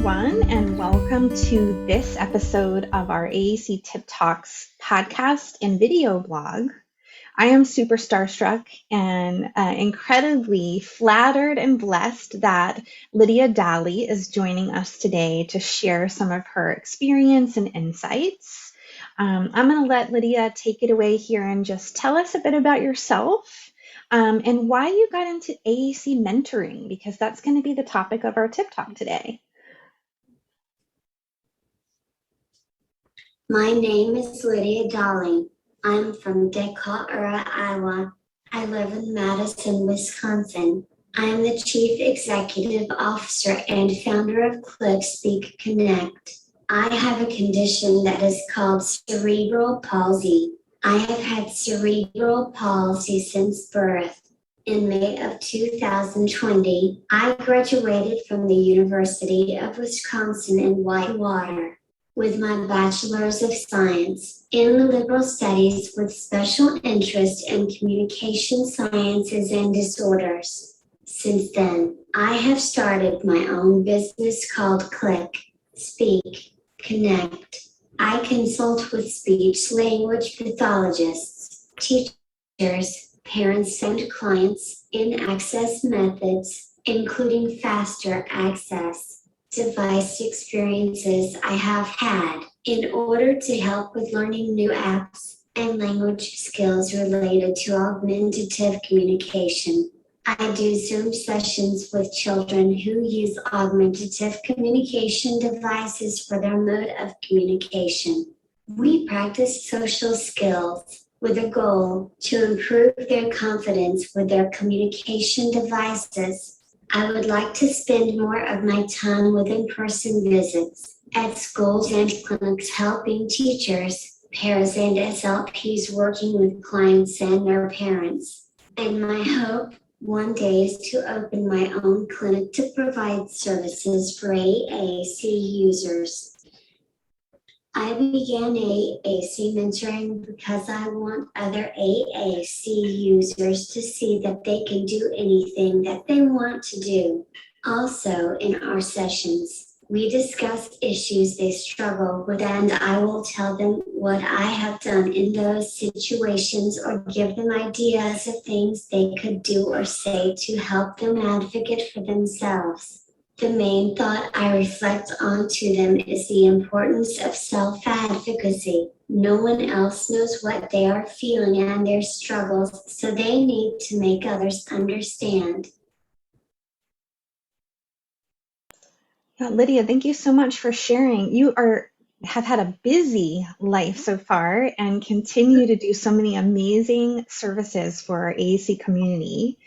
everyone, and welcome to this episode of our AAC Tip Talks podcast and video blog. I am super starstruck and incredibly flattered and blessed that Lydia Dawley is joining us today to share some of her experience and insights. I'm going to let Lydia take it away here and just tell us a bit about yourself and why you got into AAC mentoring, because that's going to be the topic of our Tip Talk today. My name is Lydia Dawley. I'm from Decatur, Iowa. I live in Madison, Wisconsin. I am the Chief Executive Officer and founder of Click Speak Connect. I have a condition that is called cerebral palsy. I have had cerebral palsy since birth. In May of 2020, I graduated from the University of Wisconsin in Whitewater with my Bachelor's of Science in Liberal Studies with special interest in communication sciences and disorders. Since then, I have started my own business called Click, Speak, Connect. I consult with speech-language pathologists, teachers, parents, and clients in access methods, including faster access device experiences I have had in order to help with learning new apps and language skills related to augmentative communication. I do Zoom sessions with children who use augmentative communication devices for their mode of communication. We practice social skills with a goal to improve their confidence with their communication devices. I would like to spend more of my time with in-person visits at schools and clinics, helping teachers, pairs, and SLPs working with clients and their parents. And my hope one day is to open my own clinic to provide services for AAC users. I began AAC mentoring because I want other AAC users to see that they can do anything that they want to do. Also, in our sessions, we discuss issues they struggle with, and I will tell them what I have done in those situations or give them ideas of things they could do or say to help them advocate for themselves. The main thought I reflect on to them is the importance of self-advocacy. No one else knows what they are feeling and their struggles, so they need to make others understand. Yeah, Lydia, thank you so much for sharing. You have had a busy life so far and continue to do so many amazing services for our AAC community.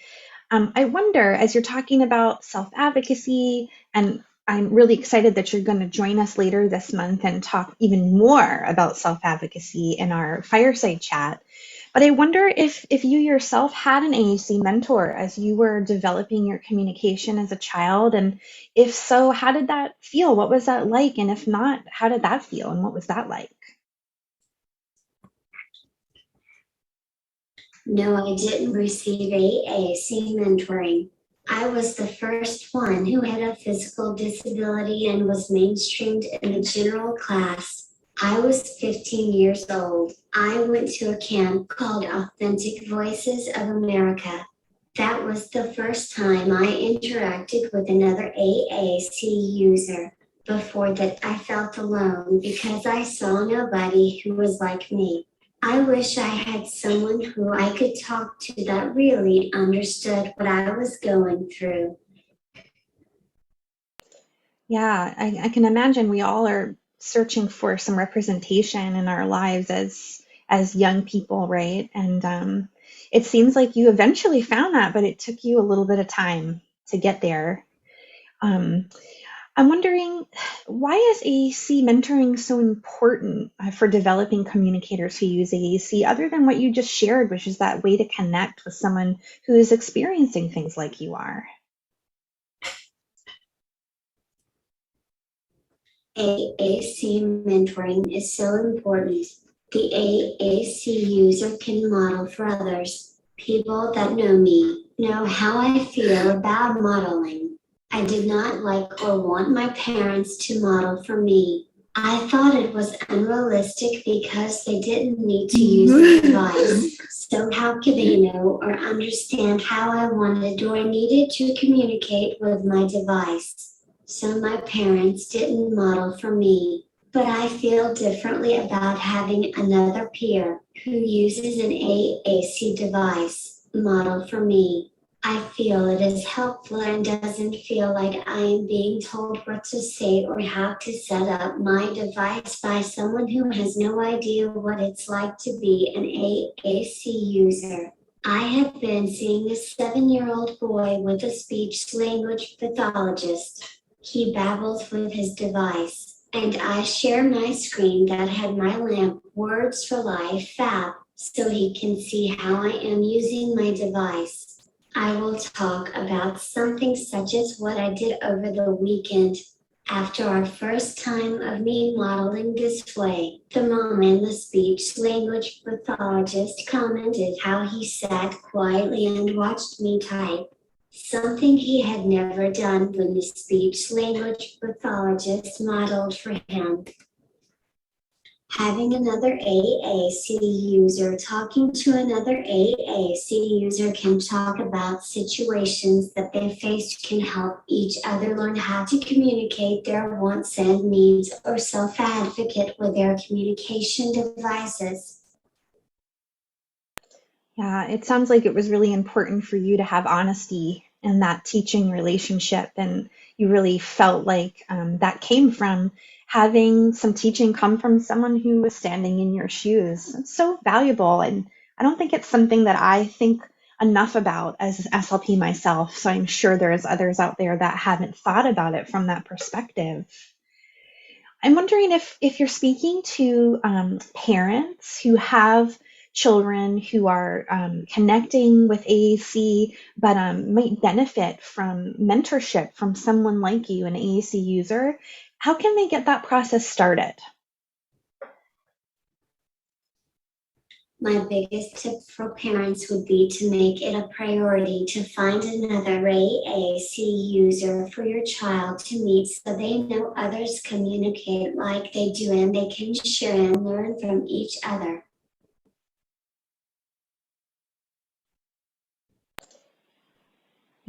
I wonder, as you're talking about self-advocacy, and I'm really excited that you're going to join us later this month and talk even more about self-advocacy in our fireside chat. But I wonder if you yourself had an AAC mentor as you were developing your communication as a child, and if so, how did that feel? What was that like? And if not, how did that feel? And what was that like? No, I didn't receive AAC mentoring. I was the first one who had a physical disability and was mainstreamed in the general class. I was 15 years old. I went to a camp called Authentic Voices of America. That was the first time I interacted with another AAC user. Before that, I felt alone because I saw nobody who was like me. I wish I had someone who I could talk to that really understood what I was going through. Yeah, I can imagine we all are searching for some representation in our lives as young people, right? And it seems like you eventually found that, but it took you a little bit of time to get there. I'm wondering, why is AAC mentoring so important for developing communicators who use AAC, other than what you just shared, which is that way to connect with someone who is experiencing things like you are? AAC mentoring is so important. The AAC user can model for others. People that know me know how I feel about modeling. I did not like or want my parents to model for me. I thought it was unrealistic because they didn't need to use the device. So how could they know or understand how I wanted or needed to communicate with my device? So my parents didn't model for me. But I feel differently about having another peer who uses an AAC device model for me. I feel it is helpful and doesn't feel like I am being told what to say or how to set up my device by someone who has no idea what it's like to be an AAC user. I have been seeing a 7-year-old boy with a speech language pathologist. He babbles with his device, and I share my screen that had my lamp Words for Life app so he can see how I am using my device. I will talk about something such as what I did over the weekend. After our first time of me modeling this way, the mom and the speech language pathologist commented how he sat quietly and watched me type, something he had never done when the speech language pathologist modeled for him. Having another AAC user talking to another AAC user can talk about situations that they faced, can help each other learn how to communicate their wants and needs or self-advocate with their communication devices. Yeah, it sounds like it was really important for you to have honesty in that teaching relationship, and you really felt like that came from having some teaching come from someone who was standing in your shoes. It's so valuable, and I don't think it's something that I think enough about as SLP myself. So I'm sure there's others out there that haven't thought about it from that perspective. I'm wondering if you're speaking to parents who have children who are connecting with AAC, but might benefit from mentorship from someone like you, an AAC user. How can they get that process started? My biggest tip for parents would be to make it a priority to find another AAC user for your child to meet so they know others communicate like they do and they can share and learn from each other.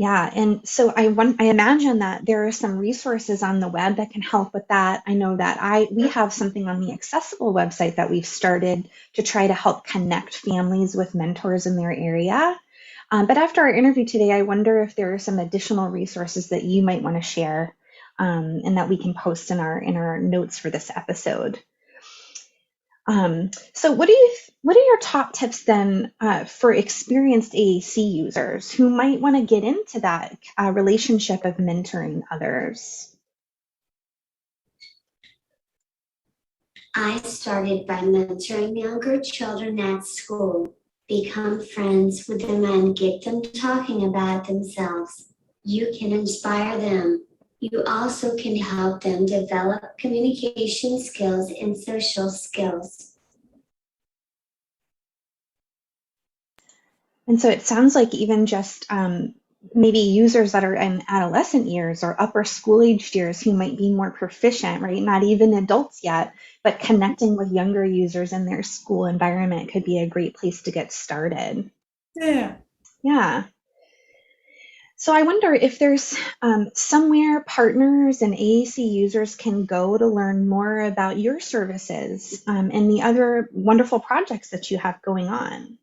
Yeah, and so I imagine that there are some resources on the web that can help with that. I know that we have something on the Accessible website that we've started to try to help connect families with mentors in their area. But after our interview today, I wonder if there are some additional resources that you might want to share, and that we can post in our notes for this episode. So what are your top tips then for experienced AAC users who might want to get into that relationship of mentoring others? I started by mentoring younger children at school. Become friends with them and get them talking about themselves. You can inspire them. You also can help them develop communication skills and social skills. And so it sounds like even just maybe users that are in adolescent years or upper school aged years who might be more proficient, right? Not even adults yet, but connecting with younger users in their school environment could be a great place to get started. Yeah. Yeah. So I wonder if there's somewhere partners and AAC users can go to learn more about your services and the other wonderful projects that you have going on.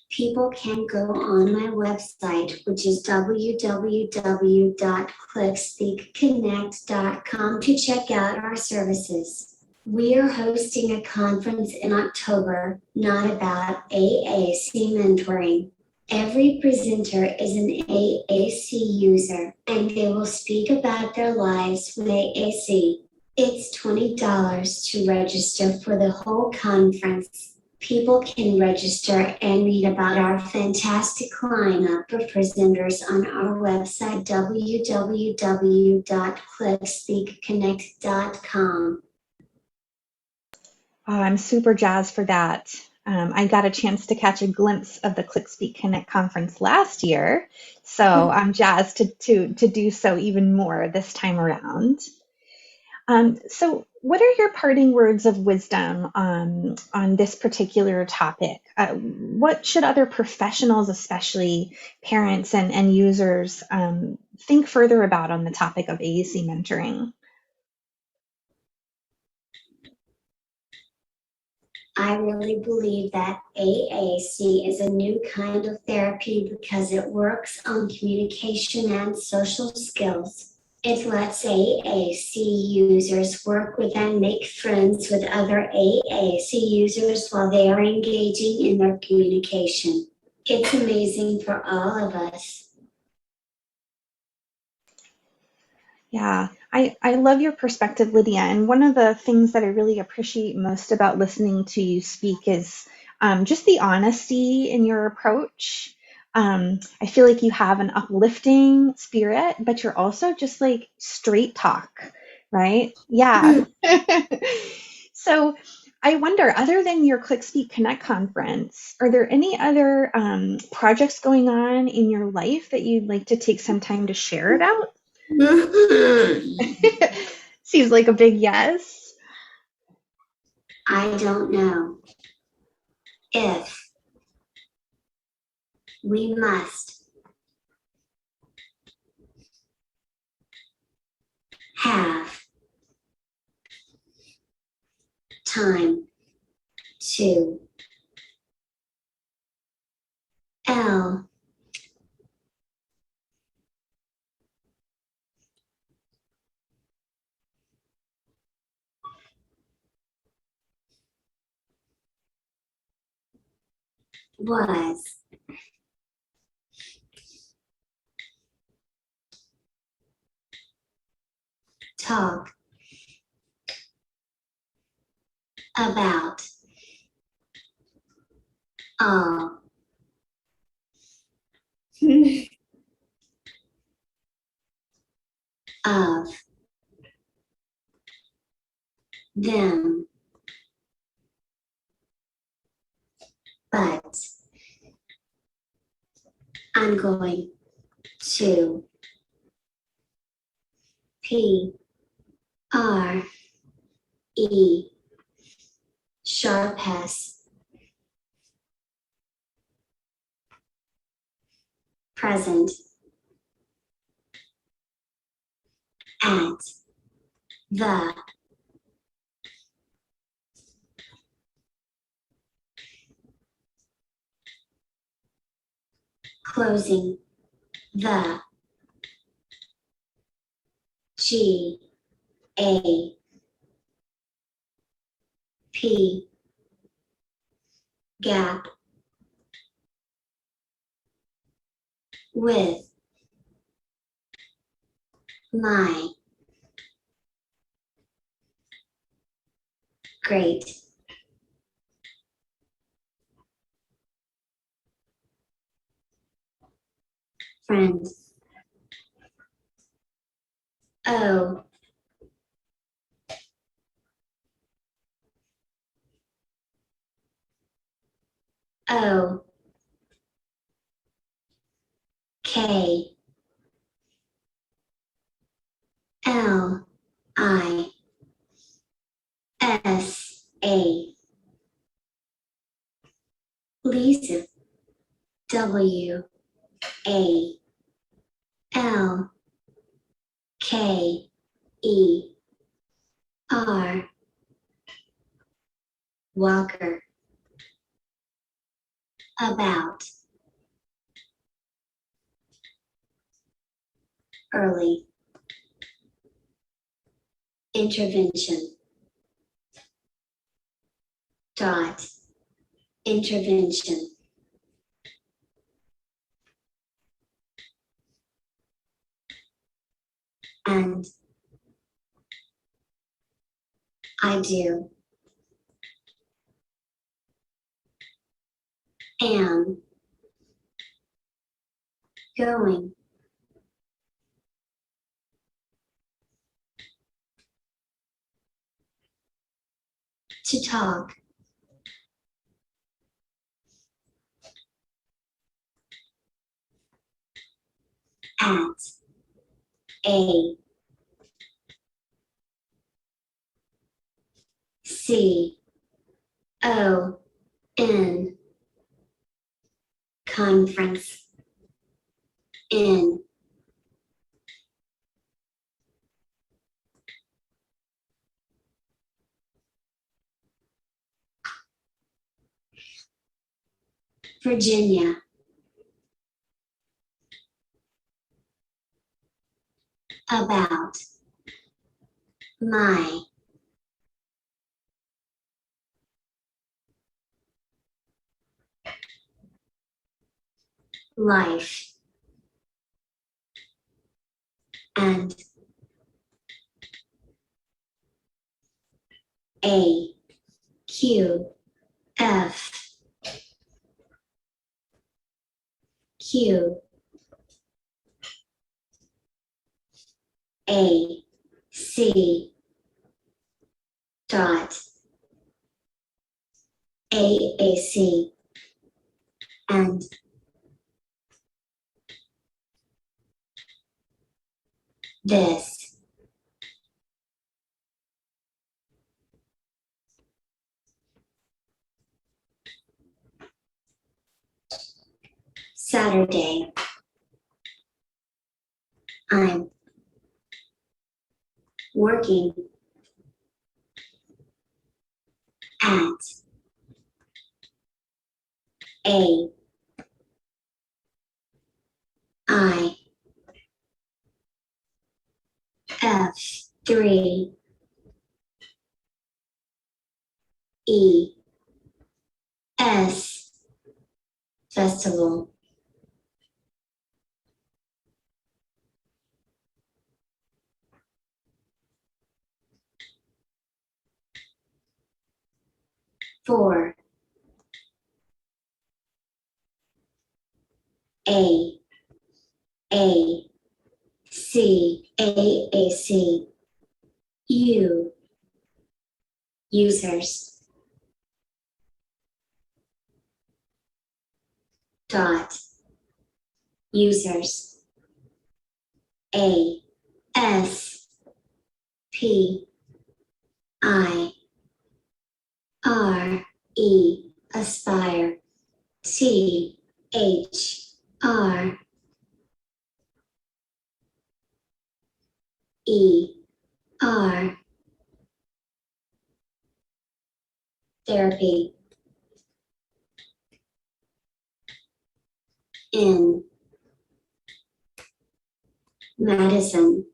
People can go on my website, which is www.clickspeakconnect.com, to check out our services. We are hosting a conference in October, not about AAC mentoring. Every presenter is an AAC user, and they will speak about their lives with AAC. It's $20 to register for the whole conference. People can register and read about our fantastic lineup of presenters on our website, www.clickspeakconnect.com. Oh, I'm super jazzed for that. I got a chance to catch a glimpse of the ClickSpeak Connect conference last year, so I'm jazzed to do so even more this time around. So, what are your parting words of wisdom on this particular topic? What should other professionals, especially parents and users, think further about on the topic of AAC mentoring? I really believe that AAC is a new kind of therapy because it works on communication and social skills. It lets AAC users work with and make friends with other AAC users while they are engaging in their communication. It's amazing for all of us. Yeah, I love your perspective, Lydia. And one of the things that I really appreciate most about listening to you speak is just the honesty in your approach. I feel like you have an uplifting spirit, but you're also just like straight talk, right? Yeah. So I wonder, other than your ClickSpeak Connect conference, are there any other projects going on in your life that you'd like to take some time to share about? Seems like a big yes. I don't know if we must have time to L was talk about all of them, but I'm going to PRE sharp S present at the closing the GAP gap with my great friend. O O K L I S A Lisa W A L K E R Walker about early intervention dot intervention and I do am going to talk at AACcon conference in Virginia about my life and AACcessible dot AAC and this Saturday I'm working at AAF3ES festival for AAC users dot users ASPIRE aspire THRER therapy in Madison,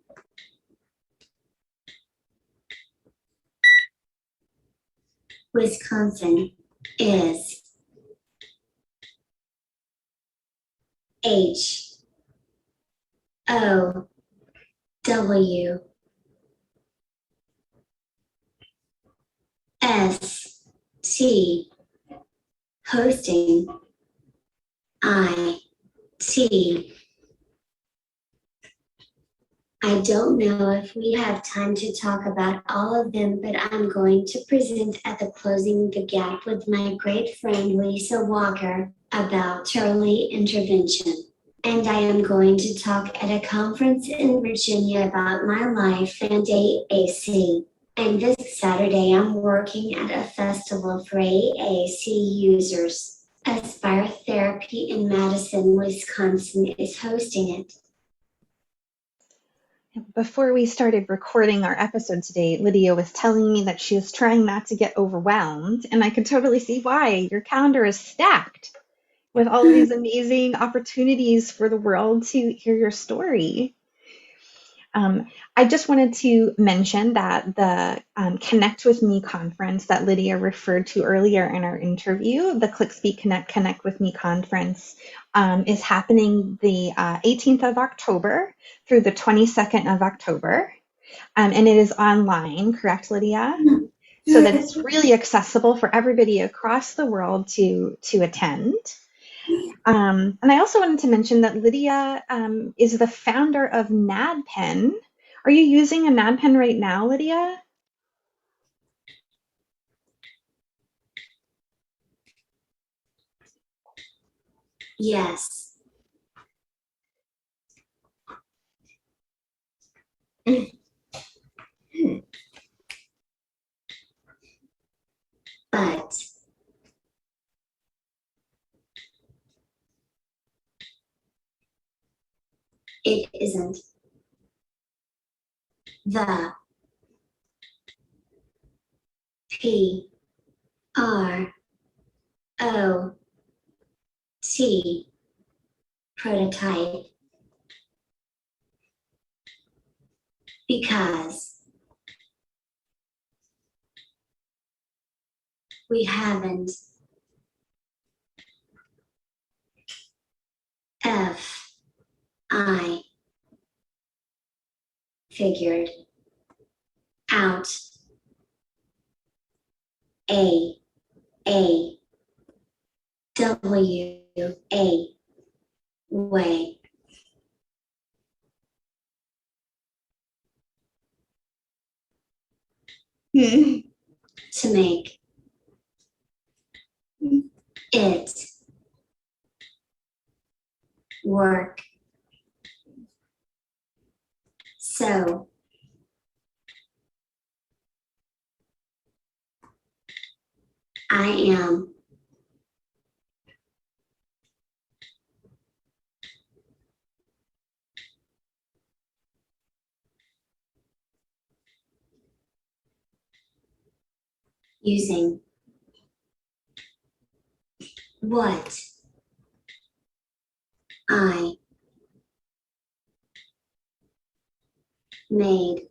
Wisconsin is HOWST hosting IT. I don't know if we have time to talk about all of them, but I'm going to present at the Closing the Gap with my great friend Lisa Walker about early intervention. And I am going to talk at a conference in Virginia about my life and AAC. And this Saturday, I'm working at a festival for AAC users. Aspire Therapy in Madison, Wisconsin is hosting it. Before we started recording our episode today, Lydia was telling me that she was trying not to get overwhelmed, and I could totally see why. Your calendar is stacked with all of these amazing opportunities for the world to hear your story. I just wanted to mention that the Connect with Me conference that Lydia referred to earlier in our interview, the Click Speak Connect with Me conference, is happening the 18th of October through the 22nd of October. And it is online, correct, Lydia? So that it's really accessible for everybody across the world to attend. And I also wanted to mention that Lydia is the founder of Nodpen. Are you using a Nodpen right now, Lydia? Yes. but it isn't. The P R O T prototype because we haven't F I figured out A W A way to make it work. So I am using what I made.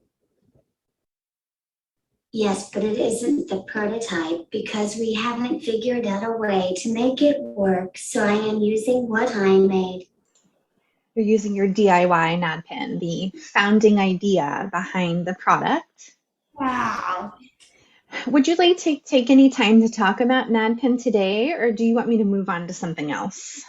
Yes, but it isn't the prototype because we haven't figured out a way to make it work. So I am using what I made. You're using your DIY Nodpen, the founding idea behind the product. Wow. Would you like to take any time to talk about Nodpen today, or do you want me to move on to something else?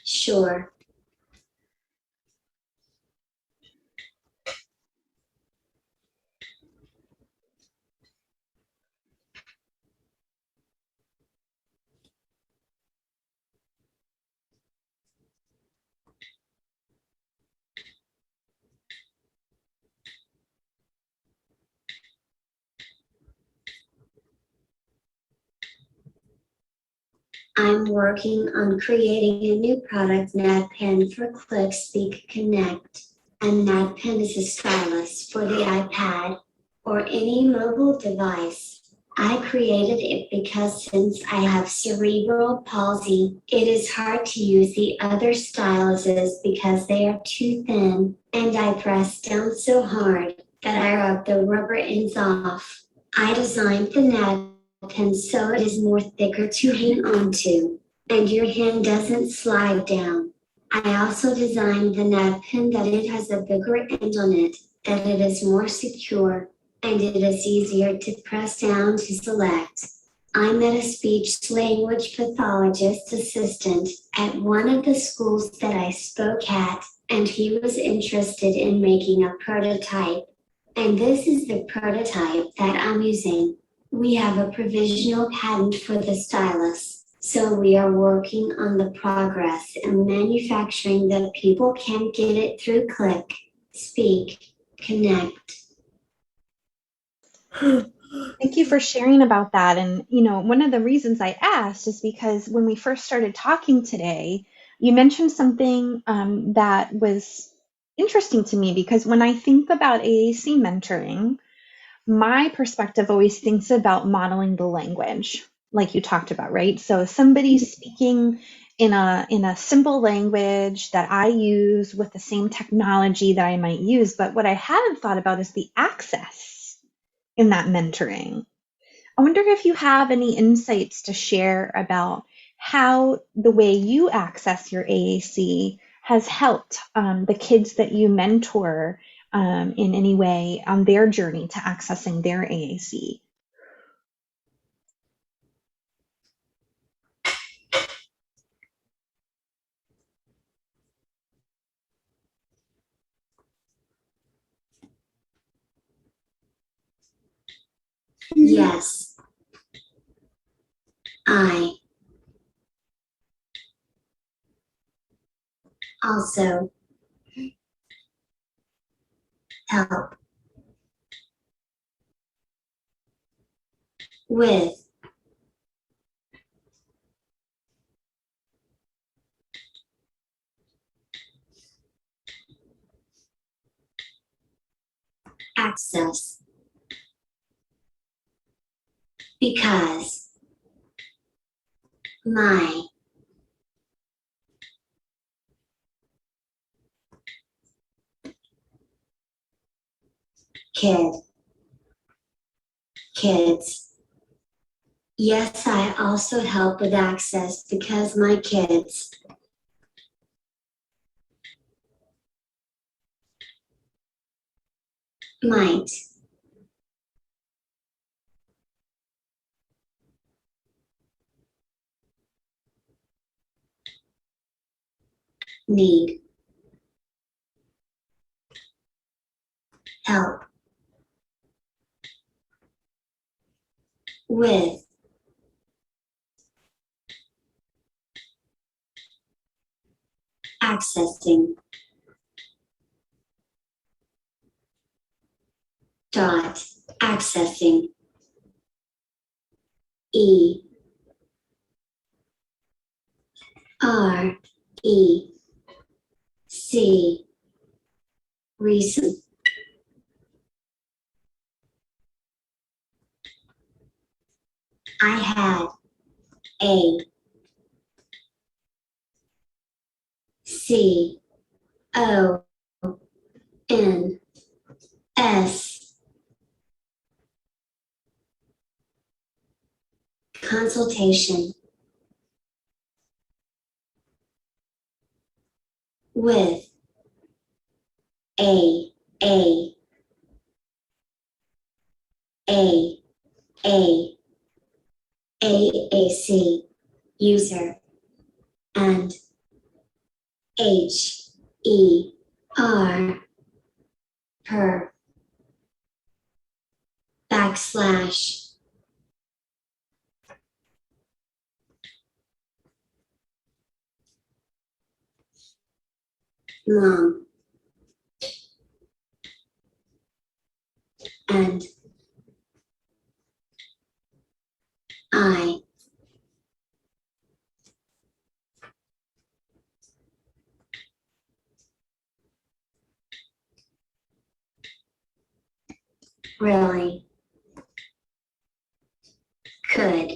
Sure. I'm working on creating a new product, Nodpen for Click, Speak, Connect. And Nodpen is a stylus for the iPad or any mobile device. I created it because since I have cerebral palsy, it is hard to use the other styluses because they are too thin and I press down so hard that I rub the rubber ends off. I designed the Nodpen so it is more thicker to hang onto and your hand doesn't slide down. I also designed the Nodpen that it has a bigger end on it, that it is more secure, and it is easier to press down to select. I met a speech language pathologist assistant at one of the schools that I spoke at, and he was interested in making a prototype. And this is the prototype that I'm using. We have a provisional patent for the stylus, so we are working on the progress and manufacturing that people can get it through Click, Speak, Connect. Thank you for sharing about that. And, one of the reasons I asked is because when we first started talking today, you mentioned something that was interesting to me because when I think about AAC mentoring, my perspective always thinks about modeling the language, like you talked about, right? So if somebody's speaking in a simple language that I use with the same technology that I might use, but what I haven't thought about is the access in that mentoring. I wonder if you have any insights to share about how the way you access your AAC has helped the kids that you mentor in any way on their journey to accessing their AAC. Yes. I also help with access because my kid, kids. Yes, I also help with access because my kids might need help with accessing dot accessing E R E C reason. I had a C O N S consultation with a a a a AAC user and HER per backslash mom and I really could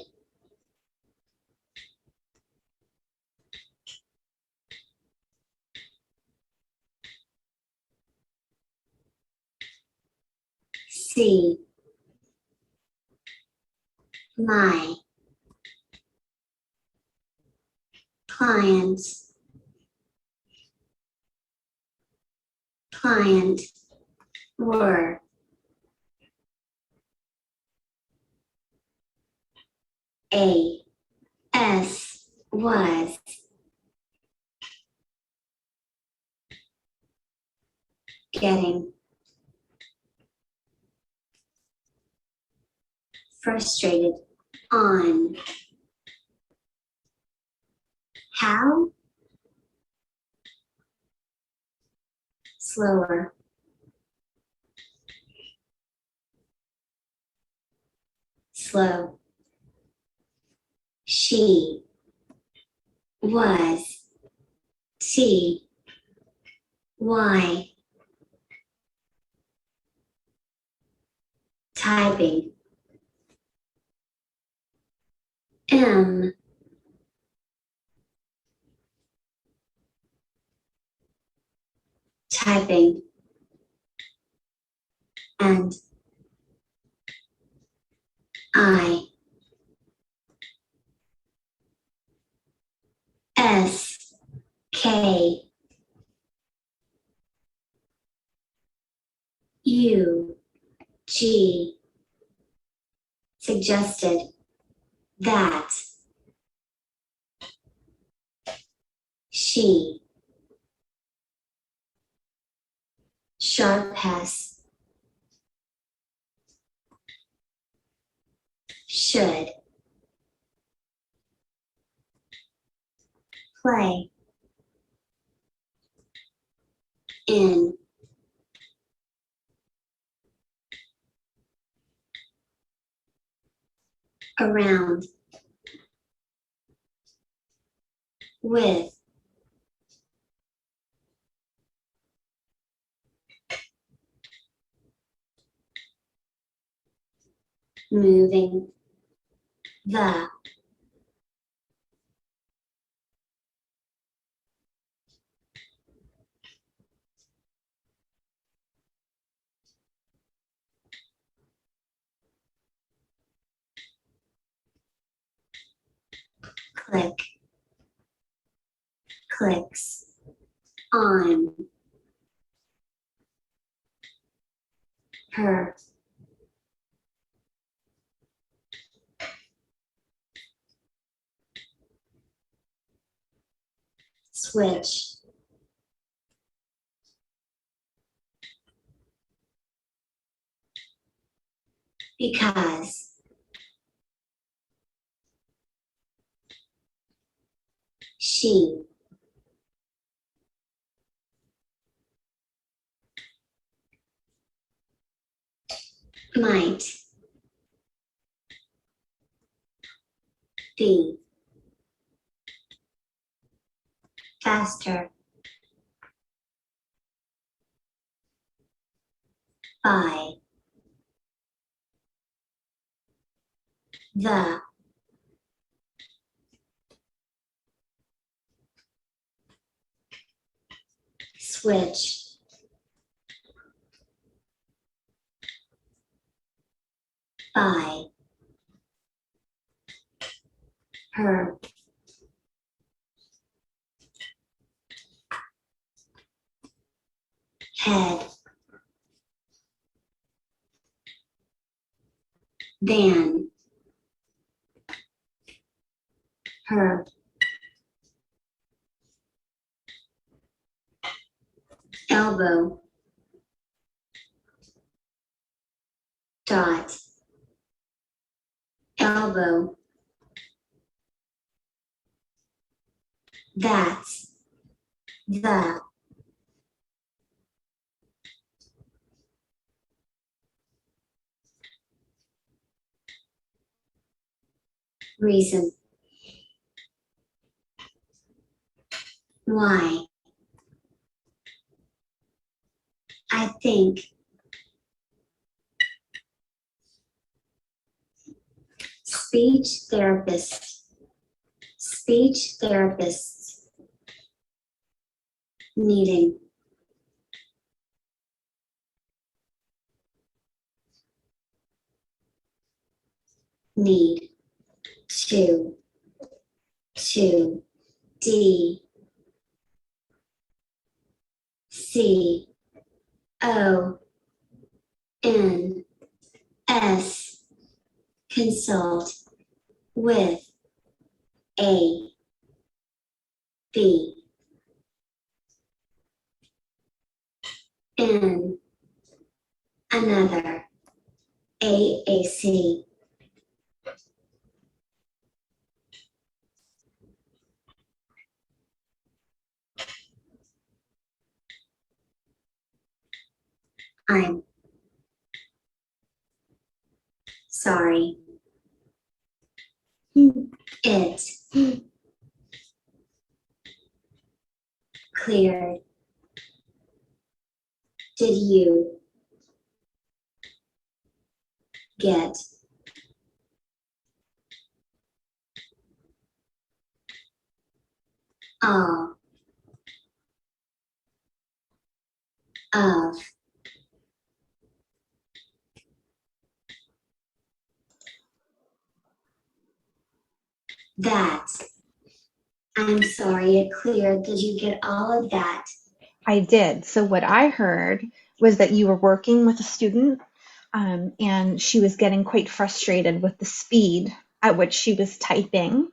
see my clients client were a S was getting frustrated on how slower slow she was T Y typing M typing and I S K U G suggested that she sharp S should play, in, around, with, moving, the, click, clicks, on, her, switch, because, she, might, be, faster, by, the, switch, by, her, head, than, her, elbow, dot, elbow, that's, the, reason, why, I think, speech therapist, speech therapists, needing, need, to, D, C, O, N, S, consult, with, A, B, N, another, AAC, I'm sorry, it, cleared, did you, get, all, of, that, I'm sorry, it cleared, did you get all of that? I did. So what I heard was that you were working with a student, and she was getting quite frustrated with the speed at which she was typing.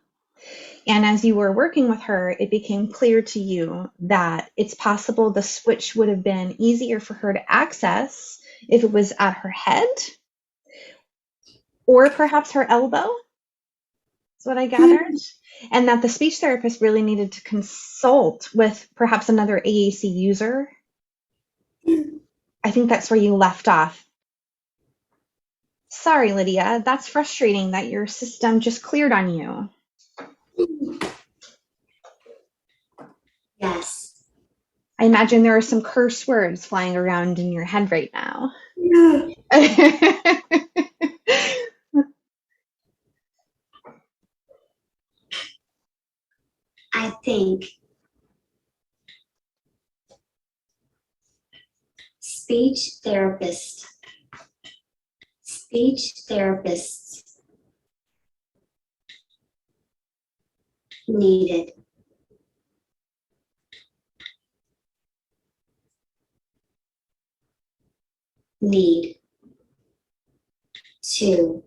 And as you were working with her, it became clear to you that it's possible the switch would have been easier for her to access if it was at her head or perhaps her elbow. Is what I gathered. And that the speech therapist really needed to consult with perhaps another AAC user. I think that's where you left off. Sorry, Lydia, that's frustrating that your system just cleared on you. Yes. I imagine there are some curse words flying around in your head right now. I think speech therapists needed need to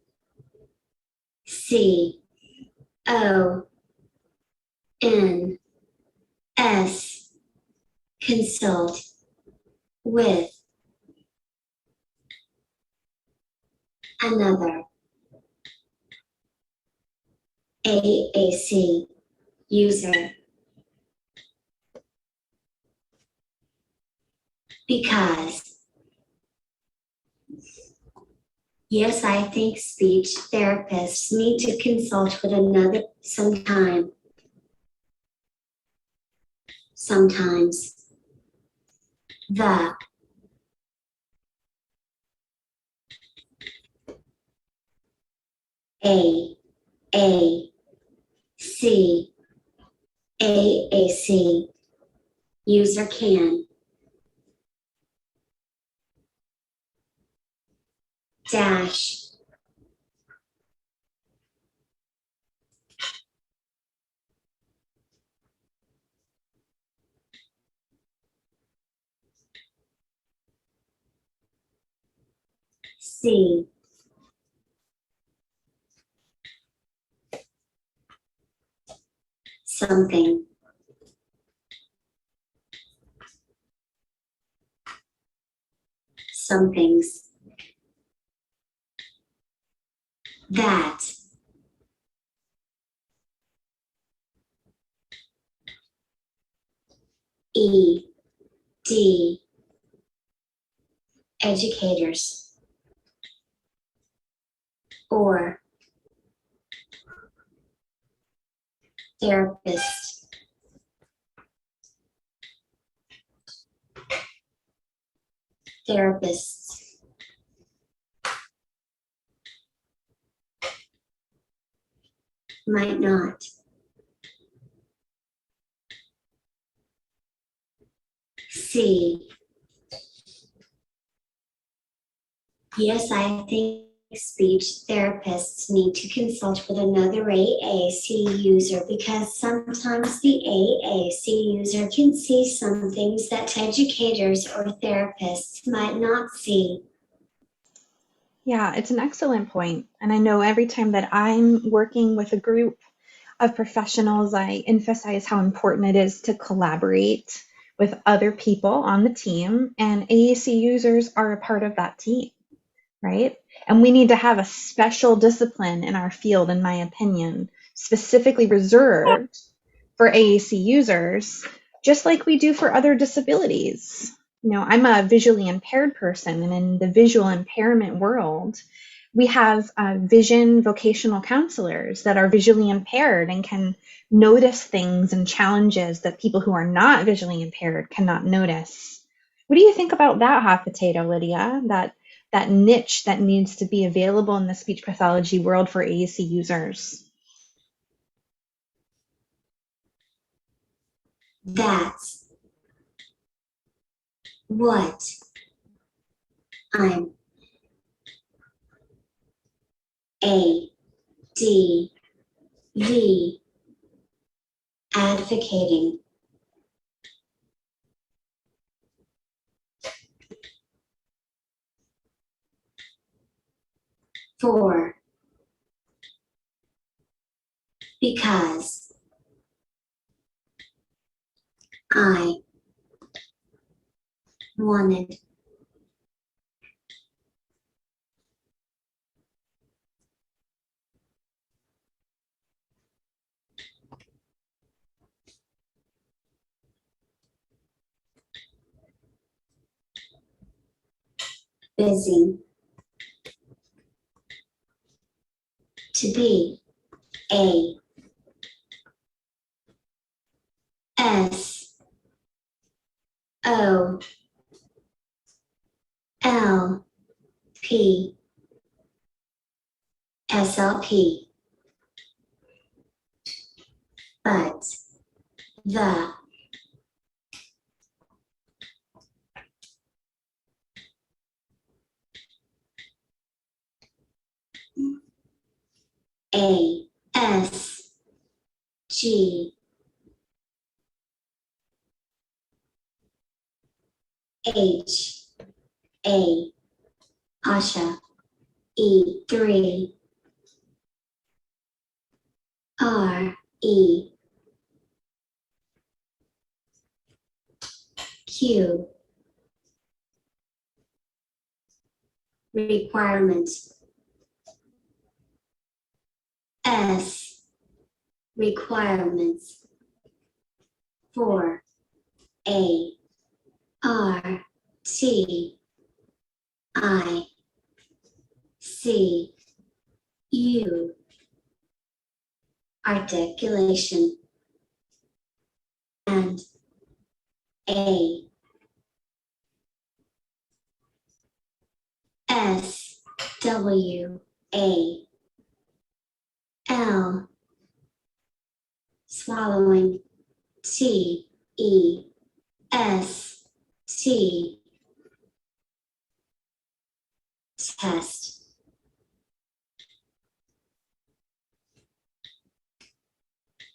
CONS consult with another AAC user because yes, I think speech therapists need to consult with another sometime. Sometimes the AAC AAC user can dash see something somethings that ED educators or therapists therapists might not see. Yes, I think speech therapists need to consult with another AAC user because sometimes the AAC user can see some things that educators or therapists might not see. Yeah, it's an excellent point. And I know every time that I'm working with a group of professionals, I emphasize how important it is to collaborate with other people on the team, and AAC users are a part of that team, right? And we need to have a special discipline in our field, in my opinion, specifically reserved for AAC users, just like we do for other disabilities. You know, I'm a visually impaired person, and in the visual impairment world, we have vision vocational counselors that are visually impaired and can notice things and challenges that people who are not visually impaired cannot notice. What do you think about that hot potato, Lydia? That niche that needs to be available in the speech pathology world for AAC users? That's what I'm ADV advocating for because I wanted busy. To be. A. S. O. L. P. SLP. But. The. A. S. G. H. A. Asha. E. 3. R. E. Q. Requirement. S. Requirements. 4. A. R. T. I. C. U. Articulation. And. A. S. W. A. L. Swallowing. T. E. S. T. Test.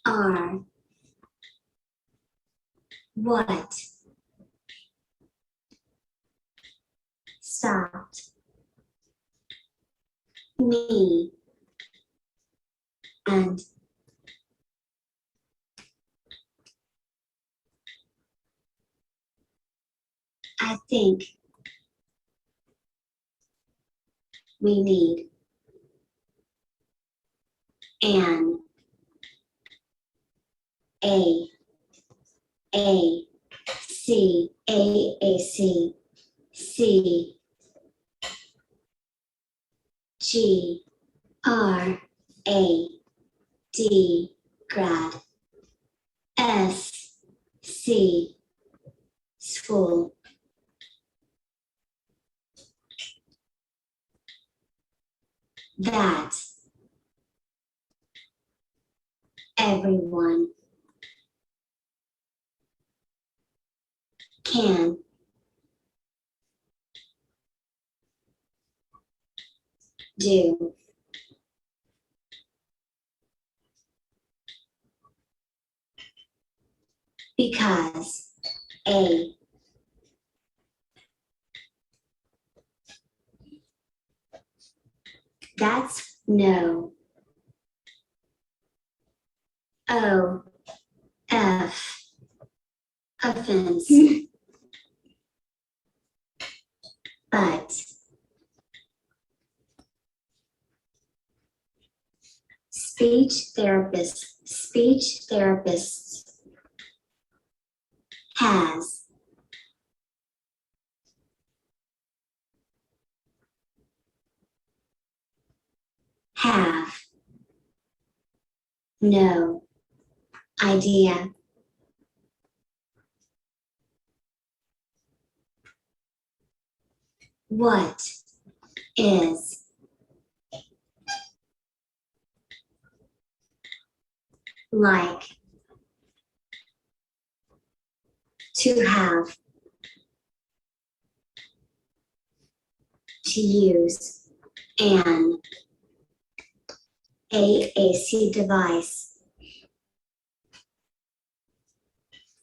R. What? Stopped. Me. And. I think. We need. An. A. A. C. AAC. C. G. R. A. D. Grad. S. C. School. That. Everyone. Can. Do. Because. A. That's no. O. F. Offense. But. Speech therapists. Has. Have. No. Idea. What is. Like. To have. To use. An. AAC device.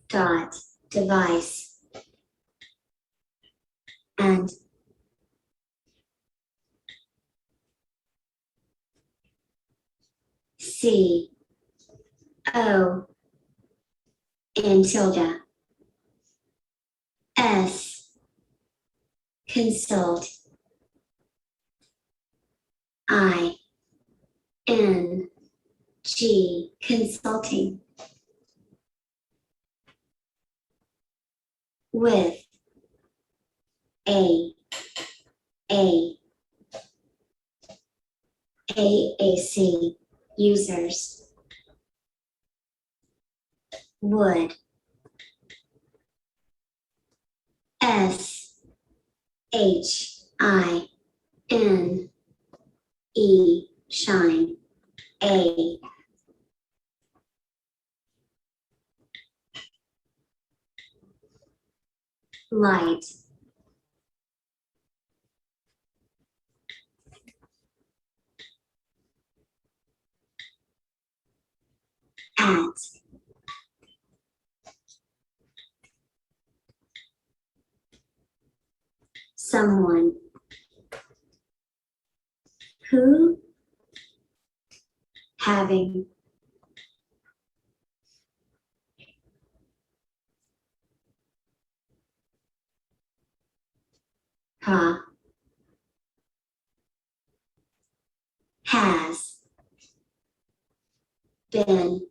Dot. Device. And. C. O. And tilde. S. Consult. I. N. G. Consulting. With. A. A. AAC users would. SHINE shine. A. Light. At. Someone who. Having. Ha. Has. Been.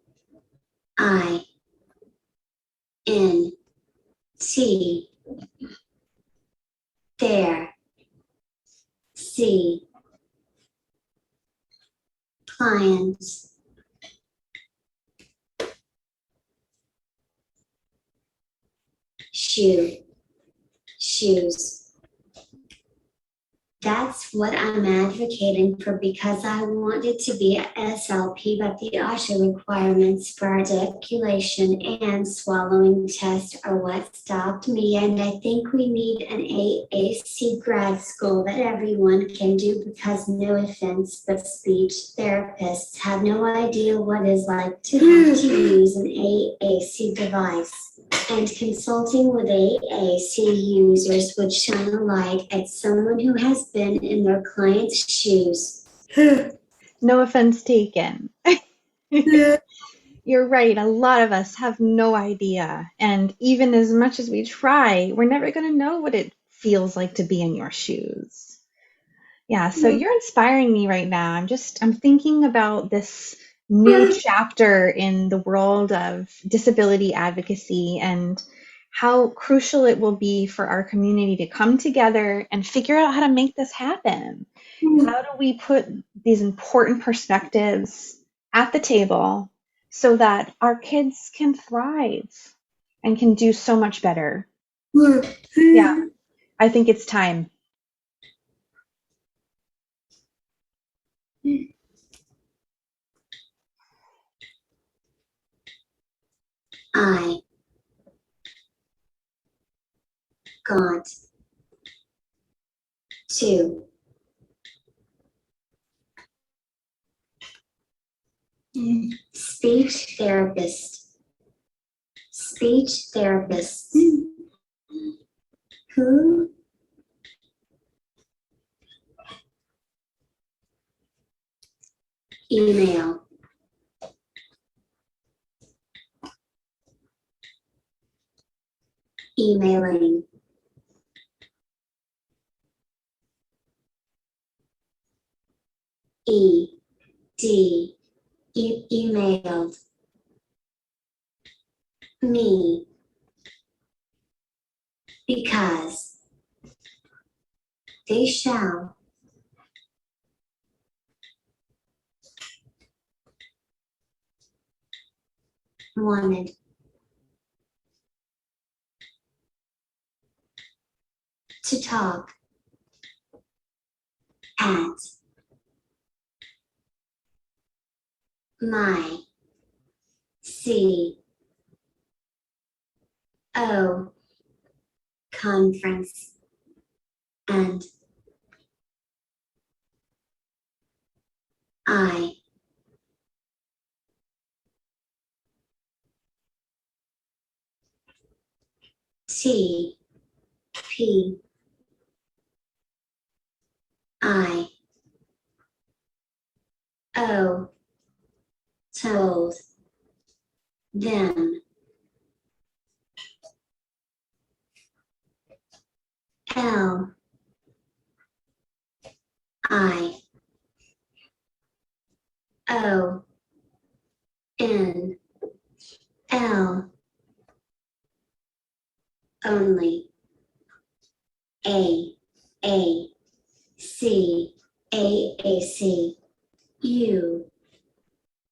I. In. T. There. See. Clients. Shoe. Shoes. That's what I'm advocating for because I wanted to be a SLP, but the OSHA requirements for articulation and swallowing test are what stopped me. And I think we need an AAC grad school that everyone can do because no offense, but speech therapists have no idea what it's like to have to use an AAC device. And consulting with AAC users would shine a light at someone who has been in their client's shoes. No offense taken. You're right. A lot of us have no idea. And even as much as we try, we're never going to know what it feels like to be in your shoes. Yeah, so you're inspiring me right now. I'm thinking about this new chapter in the world of disability advocacy and how crucial it will be for our community to come together and figure out how to make this happen. How do we put these important perspectives at the table so that our kids can thrive and can do so much better? Yeah, I think it's time. I got to speech therapist. Speech therapists who email emailing emailed me because they shall wanted to talk at my CO conference and I T P I O told them L I O N L only A AAC U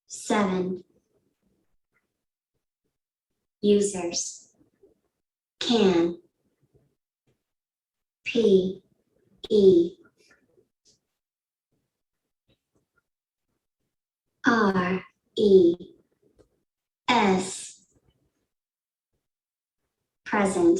7 users can PE RES present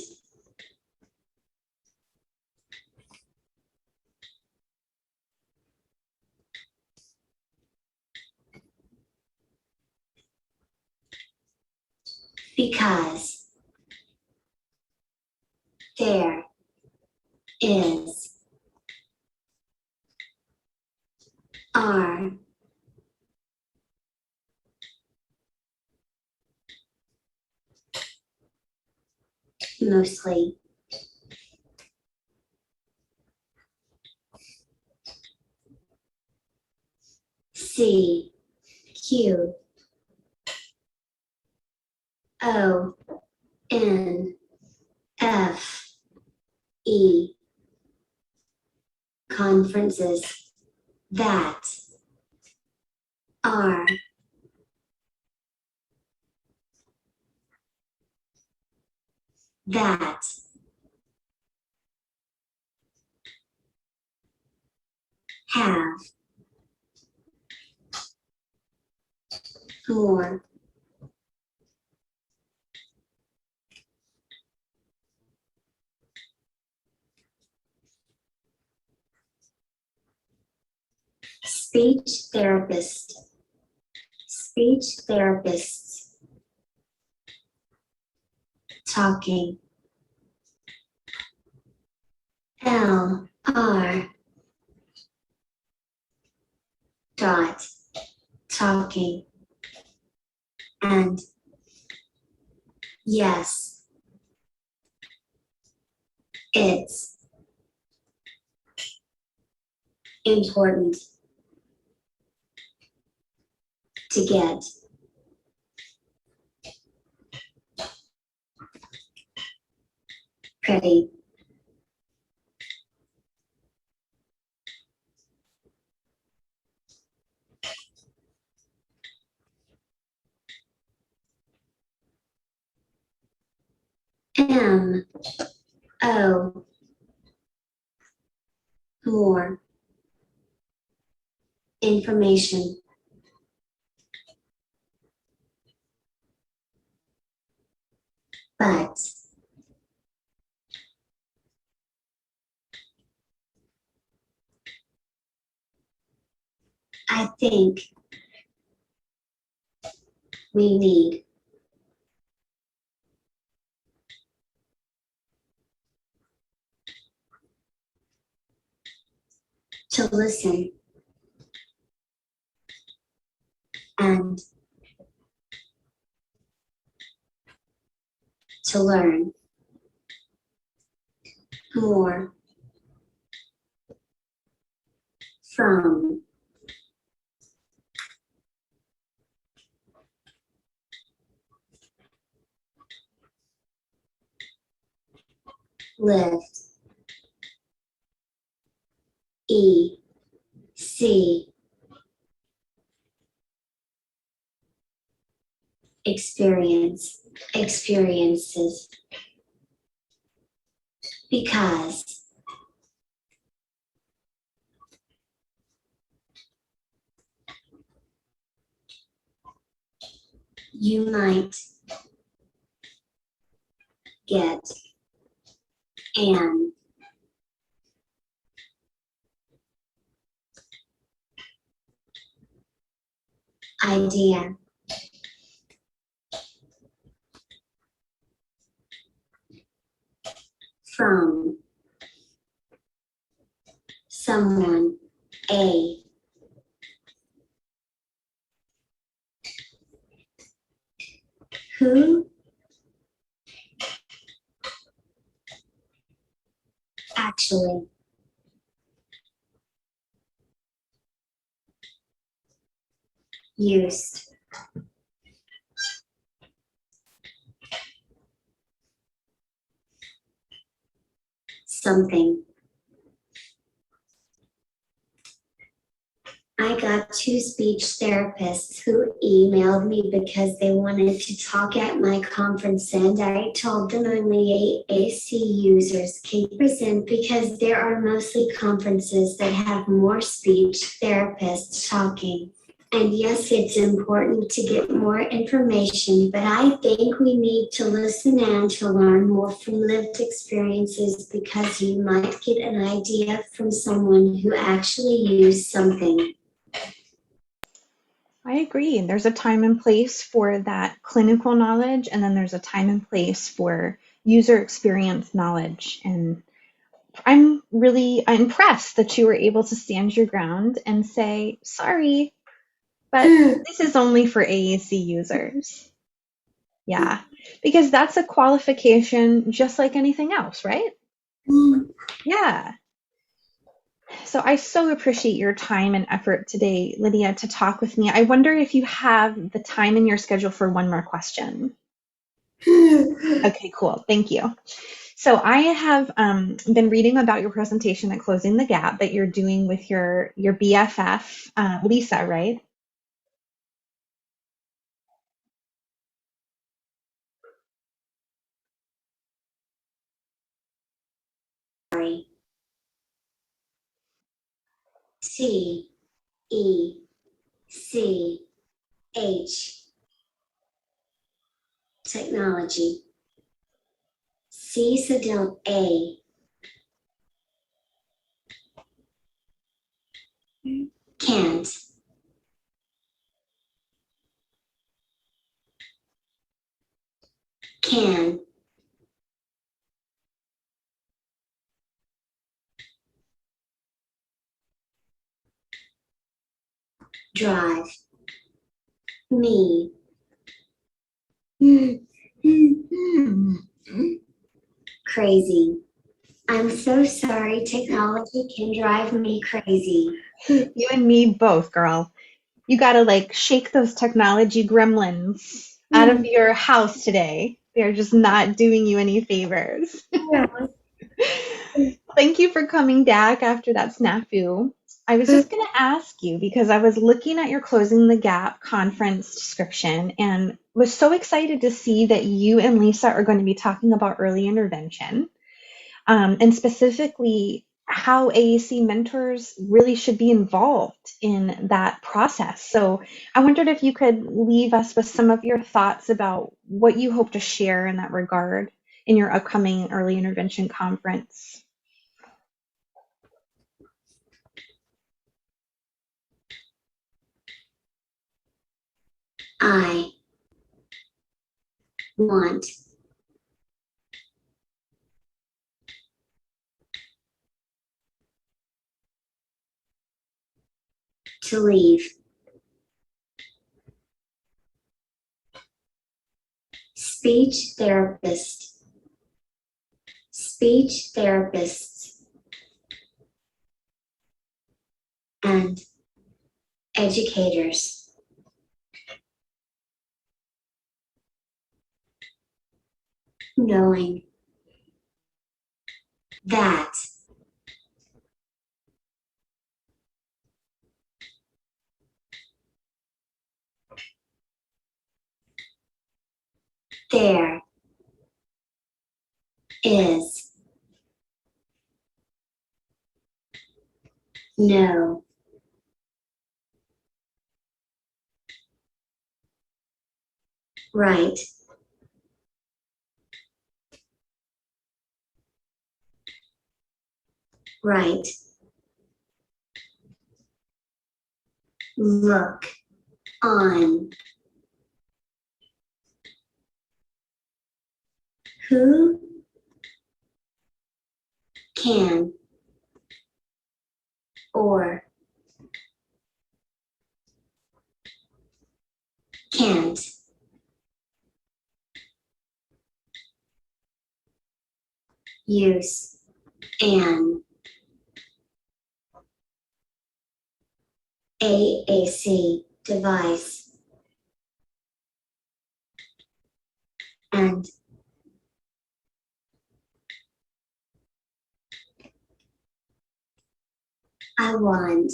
because there is are mostly CQONFE conferences that are that have more speech therapists talking LR dot talking and yes, it's important to get pretty MO more information but I think we need to listen and to learn more from lived EC experiences because you might get an idea from someone A who actually used something I got two speech therapists who emailed me because they wanted to talk at my conference, and I told them only AAC users can present because there are mostly conferences that have more speech therapists talking. And yes, it's important to get more information, but I think we need to listen and to learn more from lived experiences because you might get an idea from someone who actually used something. I agree. There's a time and place for that clinical knowledge, and then there's a time and place for user experience knowledge. And I'm really impressed that you were able to stand your ground and say, sorry, but this is only for AAC users. Yeah, because that's a qualification just like anything else, right? Yeah. So I so appreciate your time and effort today, Lydia, to talk with me. I wonder if you have the time in your schedule for one more question. Okay, cool. Thank you. So I have been reading about your presentation at Closing the Gap that you're doing with your BFF, Lisa, right? Sorry. C E C H technology. C Sedil A can't can drive me crazy. I'm so sorry, technology can drive me crazy. You and me both, girl. You gotta like shake those technology gremlins out of your house today. They're just not doing you any favors. Thank you for coming back after that snafu. I was just going to ask you because I was looking at your Closing the Gap conference description and was so excited to see that you and Lisa are going to be talking about early intervention, and specifically how AAC mentors really should be involved in that process. So I wondered if you could leave us with some of your thoughts about what you hope to share in that regard in your upcoming early intervention conference. I want to leave. Speech therapist. Speech therapists and educators. Knowing that there is no right right look on who can or can't use an AAC device and I want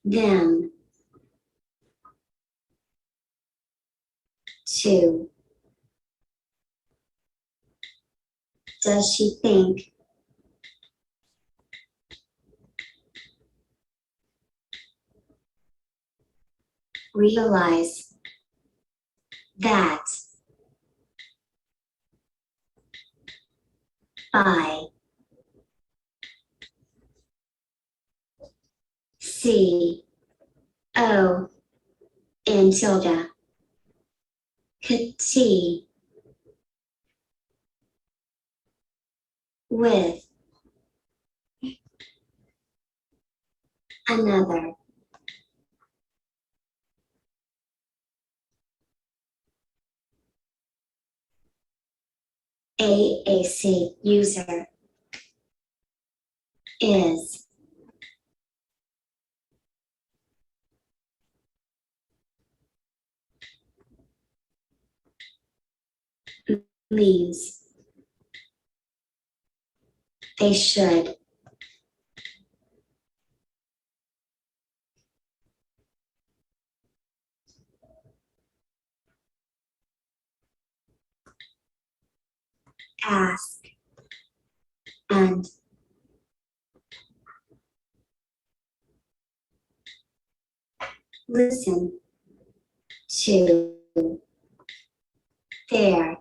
them to. Does she think realize that by C-O and tilde could see with another AAC user is means they should ask and listen to their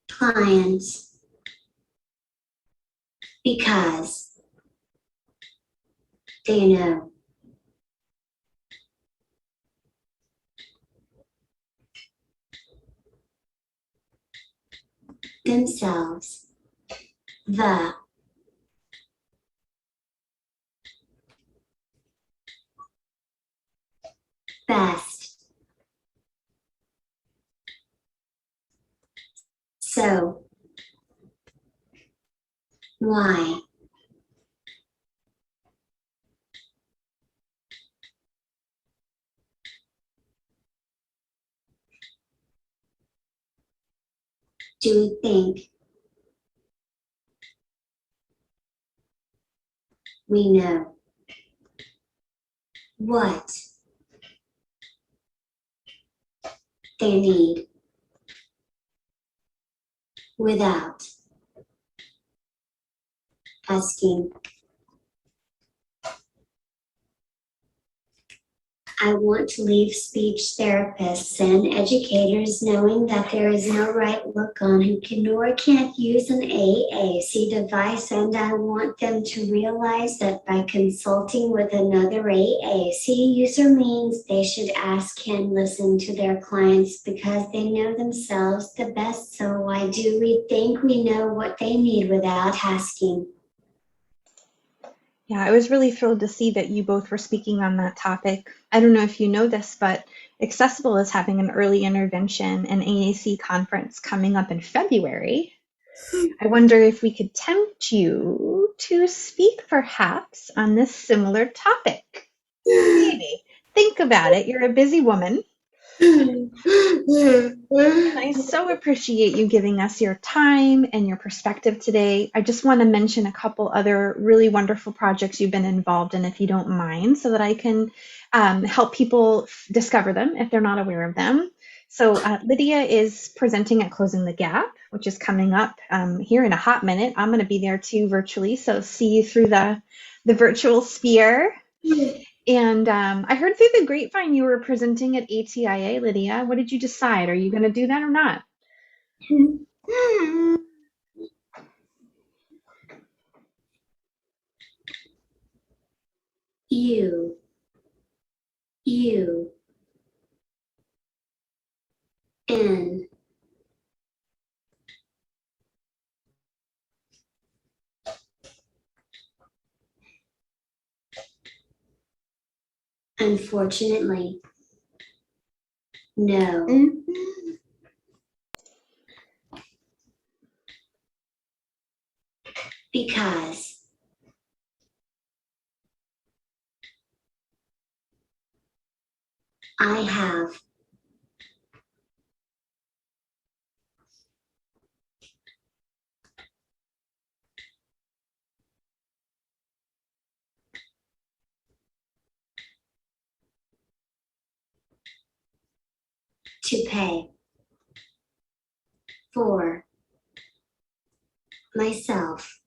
clients because they know themselves the best. So, why do we think we know what they need without asking? I want to leave speech therapists and educators knowing that there is no right look on who can or can't use an AAC device, and I want them to realize that by consulting with another AAC user means they should ask and listen to their clients because they know themselves the best. So why do we think we know what they need without asking? Yeah, I was really thrilled to see that you both were speaking on that topic. I don't know if you know this, but Accessible is having an early intervention and AAC conference coming up in February. I wonder if we could tempt you to speak perhaps on this similar topic. Maybe. Think about it. You're a busy woman. And I so appreciate you giving us your time and your perspective today. I just want to mention a couple other really wonderful projects you've been involved in, if you don't mind, so that I can help people discover them if they're not aware of them. So Lydia is presenting at Closing the Gap, which is coming up here in a hot minute. I'm going to be there too virtually, so see you through the virtual sphere. And I heard through the grapevine you were presenting at ATIA, Lydia. What did you decide? Are you going to do that or not? You, you, and unfortunately, no. Because I have to pay for myself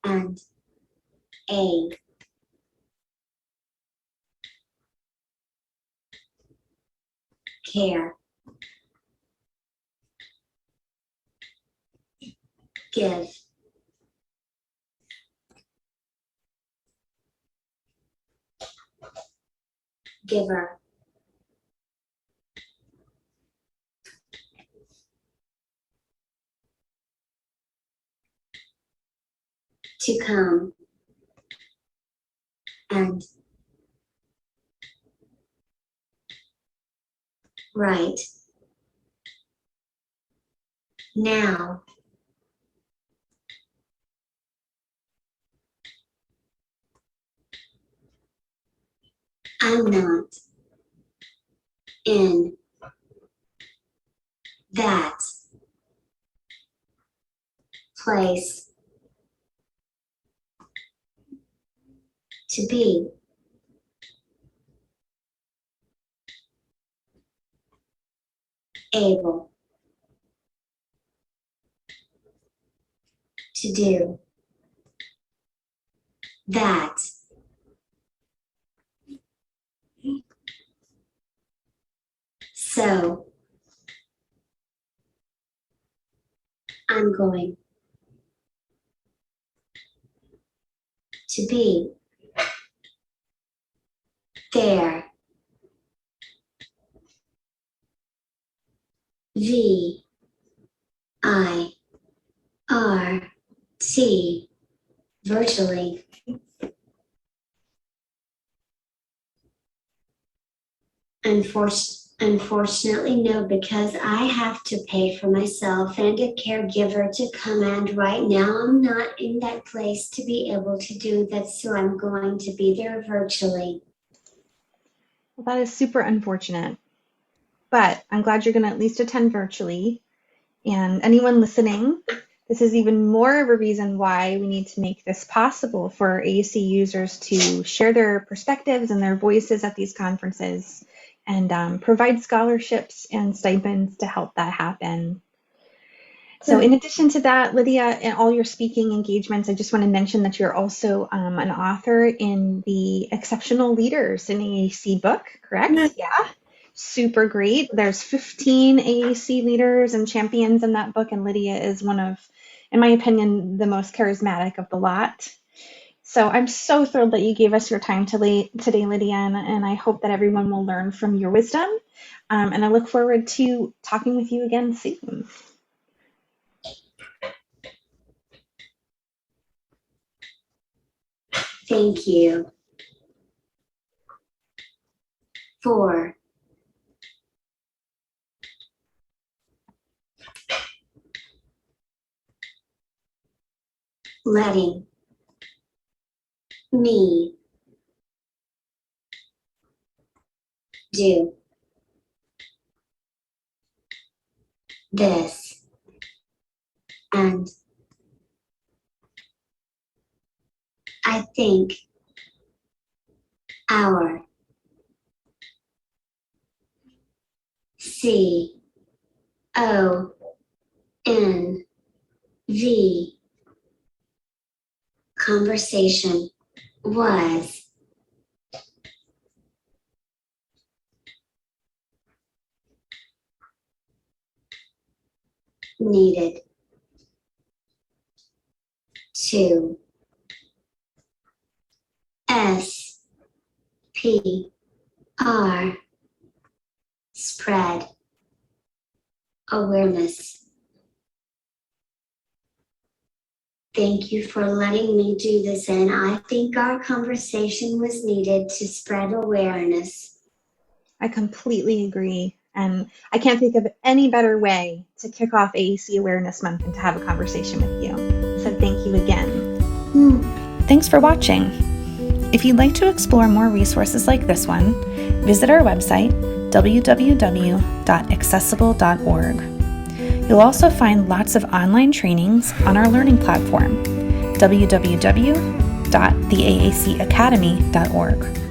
and a care give giver to come and right now. I'm not in that place to be able to do that. So I'm going to be there. VIRT virtually. Unfortunately, no, because I have to pay for myself and a caregiver to come, and right now I'm not in that place to be able to do that, so I'm going to be there virtually. Well, that is super unfortunate, but I'm glad you're going to at least attend virtually. And anyone listening, this is even more of a reason why we need to make this possible for AAC users to share their perspectives and their voices at these conferences and provide scholarships and stipends to help that happen. So in addition to that, Lydia, and all your speaking engagements, I just want to mention that you're also an author in the Exceptional Leaders in AAC book, correct? Yeah. Super great. There's 15 AAC leaders and champions in that book, and Lydia is one of, in my opinion, the most charismatic of the lot. So I'm so thrilled that you gave us your time today, Lydia, and I hope that everyone will learn from your wisdom. And I look forward to talking with you again soon. Thank you for letting me do this, and I think our CONV conversation was needed to SPR spread awareness. Thank you for letting me do this, and I think our conversation was needed to spread awareness. I completely agree. And I can't think of any better way to kick off AAC Awareness Month than to have a conversation with you. So thank you again. Thanks for watching. If you'd like to explore more resources like this one, visit our website, www.accessible.org. You'll also find lots of online trainings on our learning platform, www.theaacacademy.org.